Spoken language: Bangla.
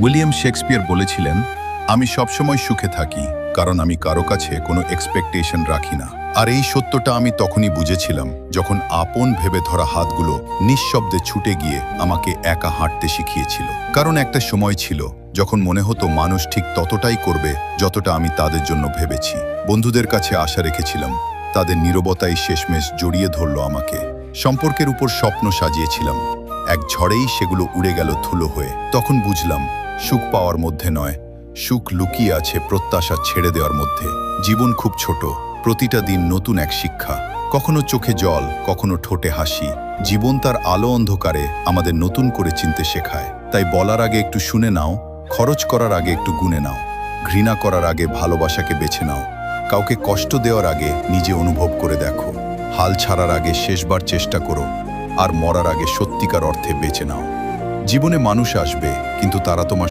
উইলিয়াম শেক্সপিয়ার বলেছিলেন, আমি সবসময় সুখে থাকি কারণ আমি কারো কাছে কোনো এক্সপেকটেশন রাখি না। আর এই সত্যটা আমি তখনই বুঝেছিলাম যখন আপন ভেবে ধরা হাতগুলো নিঃশব্দে ছুটে গিয়ে আমাকে একা হাঁটতে শিখিয়েছিল। কারণ একটা সময় ছিল যখন মনে হতো মানুষ ঠিক ততটাই করবে যতটা আমি তাদের জন্য ভেবেছি। বন্ধুদের কাছে আশা রেখেছিলাম, তাদের নীরবতাই শেষমেশ জড়িয়ে ধরল আমাকে। সম্পর্কের উপর স্বপ্ন সাজিয়েছিলাম, এক ঝড়েই সেগুলো উড়ে গেল ধুলো হয়ে। তখন বুঝলাম, সুখ পাওয়ার মধ্যে নয়, সুখ লুকিয়ে আছে প্রত্যাশা ছেড়ে দেওয়ার মধ্যে। জীবন খুব ছোট, প্রতিটা দিন নতুন এক শিক্ষা। কখনো চোখে জল, কখনো ঠোঁটে হাসি। জীবন তার আলো অন্ধকারে আমাদের নতুন করে চিনতে শেখায়। তাই বলার আগে একটু শুনে নাও, খরচ করার আগে একটু গুনে নাও, ঘৃণা করার আগে ভালোবাসাকে বেছে নাও, কাউকে কষ্ট দেওয়ার আগে নিজে অনুভব করে দেখো, হাল ছাড়ার আগে শেষবার চেষ্টা করো, আর মরার আগে সত্যিকার অর্থে বেঁচে নাও। জীবনে মানুষ আসবে, কিন্তু তারা তোমার